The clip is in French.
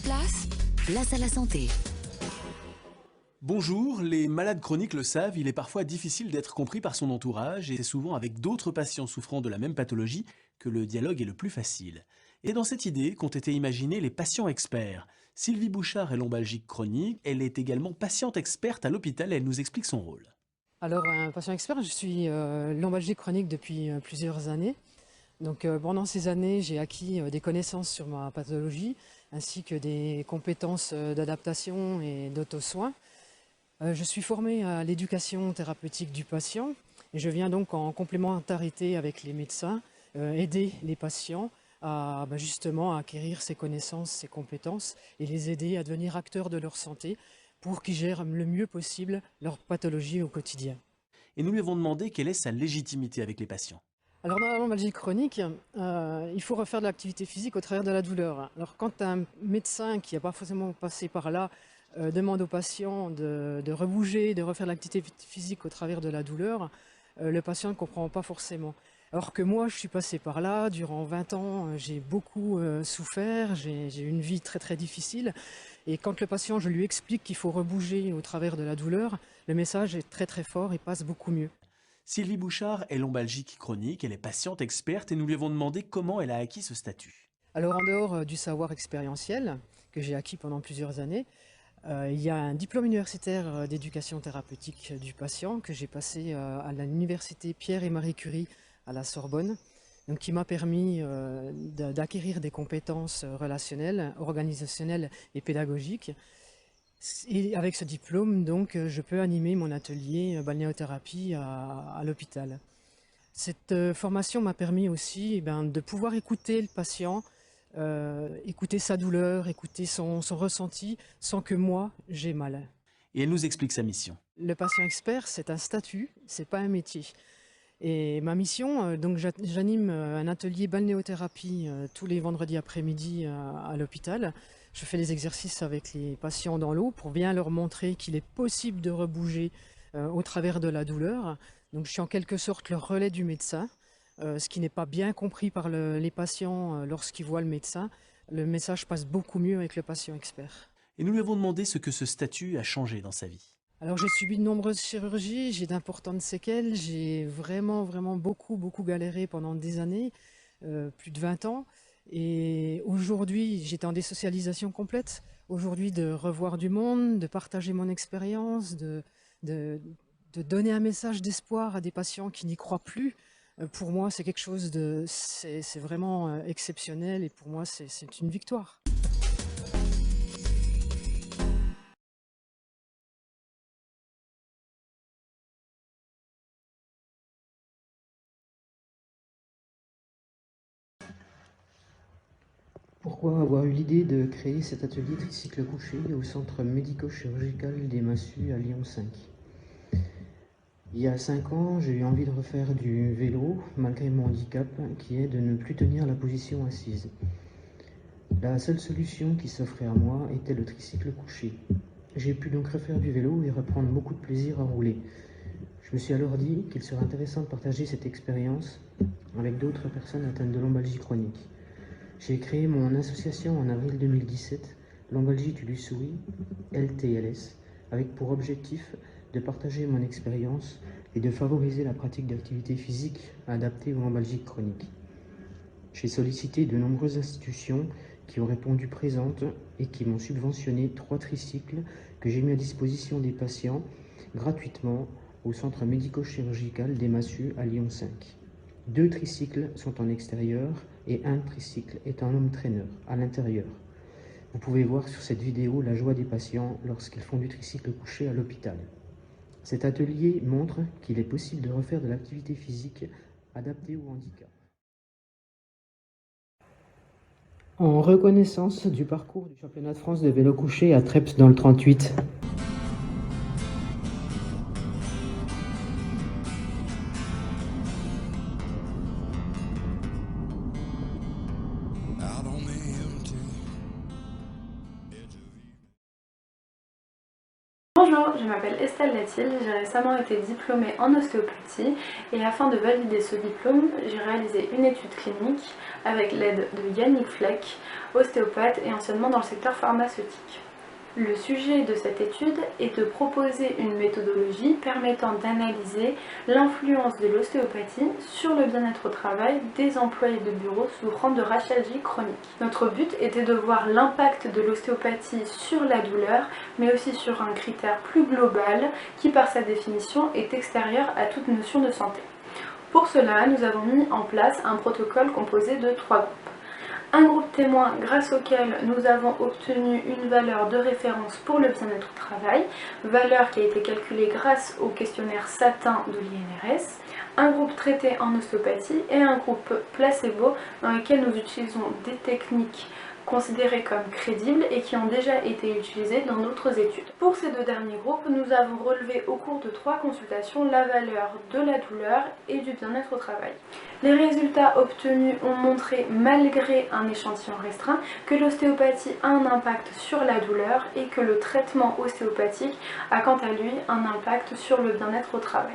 place, place à la santé. Bonjour, les malades chroniques le savent, il est parfois difficile d'être compris par son entourage et c'est souvent avec d'autres patients souffrant de la même pathologie que le dialogue est le plus facile. Et dans cette idée qu'ont été imaginés les patients experts. Sylvie Bouchard est lombalgique chronique, elle est également patiente experte à l'hôpital et elle nous explique son rôle. Alors, un patient expert, je suis lombalgique chronique depuis plusieurs années. Donc, pendant ces années, j'ai acquis des connaissances sur ma pathologie, ainsi que des compétences d'adaptation et d'auto-soin. Je suis formée à l'éducation thérapeutique du patient et je viens donc en complémentarité avec les médecins aider les patients à justement acquérir ces connaissances, ces compétences et les aider à devenir acteurs de leur santé pour qu'ils gèrent le mieux possible leur pathologie au quotidien. Et nous lui avons demandé quelle est sa légitimité avec les patients. Alors dans la lombalgie chronique, il faut refaire de l'activité physique au travers de la douleur. Alors quand un médecin qui n'a pas forcément passé par là demande au patient de rebouger, de refaire de l'activité physique au travers de la douleur, le patient ne comprend pas forcément. Alors que moi, je suis passé par là, durant 20 ans, j'ai beaucoup souffert, j'ai eu une vie très très difficile. Et quand le patient, je lui explique qu'il faut rebouger au travers de la douleur, le message est très très fort et passe beaucoup mieux. Sylvie Bouchard est lombalgique chronique, elle est patiente experte et nous lui avons demandé comment elle a acquis ce statut. Alors en dehors du savoir expérientiel que j'ai acquis pendant plusieurs années, il y a un diplôme universitaire d'éducation thérapeutique du patient que j'ai passé à l'université Pierre et Marie Curie à la Sorbonne, donc qui m'a permis d'acquérir des compétences relationnelles, organisationnelles et pédagogiques. Et avec ce diplôme, donc, je peux animer mon atelier balnéothérapie à l'hôpital. Cette formation m'a permis aussi de pouvoir écouter le patient, écouter sa douleur, écouter son ressenti, sans que moi, j'ai mal. Et elle nous explique sa mission. Le patient expert, c'est un statut, c'est pas un métier. Et ma mission, donc j'anime un atelier balnéothérapie tous les vendredis après-midi à l'hôpital. Je fais les exercices avec les patients dans l'eau pour bien leur montrer qu'il est possible de rebouger au travers de la douleur. Donc je suis en quelque sorte le relais du médecin, ce qui n'est pas bien compris par les patients lorsqu'ils voient le médecin. Le message passe beaucoup mieux avec le patient expert. Et nous lui avons demandé ce que ce statut a changé dans sa vie. Alors j'ai subi de nombreuses chirurgies, j'ai d'importantes séquelles, j'ai vraiment beaucoup galéré pendant des années, plus de 20 ans. Et aujourd'hui, j'étais en désocialisation complète. Aujourd'hui, de revoir du monde, de partager mon expérience, de donner un message d'espoir à des patients qui n'y croient plus, pour moi, c'est quelque chose c'est vraiment exceptionnel et pour moi, c'est une victoire. Pourquoi avoir eu l'idée de créer cet atelier tricycle couché au centre médico-chirurgical des Massues à Lyon 5? Il y a 5 ans, j'ai eu envie de refaire du vélo, malgré mon handicap, qui est de ne plus tenir la position assise. La seule solution qui s'offrait à moi était le tricycle couché. J'ai pu donc refaire du vélo et reprendre beaucoup de plaisir à rouler. Je me suis alors dit qu'il serait intéressant de partager cette expérience avec d'autres personnes atteintes de lombalgie chronique. J'ai créé mon association en avril 2017, Lombalgie Tulu-Souris, LTLS, avec pour objectif de partager mon expérience et de favoriser la pratique d'activités physiques adaptées aux lombalgiques chroniques. J'ai sollicité de nombreuses institutions qui ont répondu présentes et qui m'ont subventionné 3 tricycles que j'ai mis à disposition des patients gratuitement au centre médico-chirurgical des Massues à Lyon 5. 2 tricycles sont en extérieur et un tricycle est en home trainer à l'intérieur. Vous pouvez voir sur cette vidéo la joie des patients lorsqu'ils font du tricycle couché à l'hôpital. Cet atelier montre qu'il est possible de refaire de l'activité physique adaptée au handicap. En reconnaissance du parcours du championnat de France de vélo couché à Trepps dans le 38. Bonjour, je m'appelle Estelle Latil, j'ai récemment été diplômée en ostéopathie et afin de valider ce diplôme, j'ai réalisé une étude clinique avec l'aide de Yannick Fleck, ostéopathe et anciennement dans le secteur pharmaceutique. Le sujet de cette étude est de proposer une méthodologie permettant d'analyser l'influence de l'ostéopathie sur le bien-être au travail des employés de bureau souffrant de rachalgie chronique. Notre but était de voir l'impact de l'ostéopathie sur la douleur, mais aussi sur un critère plus global qui, par sa définition, est extérieur à toute notion de santé. Pour cela, nous avons mis en place un protocole composé de 3 groupes. Un groupe témoin grâce auquel nous avons obtenu une valeur de référence pour le bien-être au travail, valeur qui a été calculée grâce au questionnaire SATIN de l'INRS, un groupe traité en ostéopathie et un groupe placebo dans lequel nous utilisons des techniques considérées comme crédibles et qui ont déjà été utilisées dans d'autres études. Pour ces 2 derniers groupes, nous avons relevé au cours de 3 consultations la valeur de la douleur et du bien-être au travail. Les résultats obtenus ont montré, malgré un échantillon restreint, que l'ostéopathie a un impact sur la douleur et que le traitement ostéopathique a quant à lui un impact sur le bien-être au travail.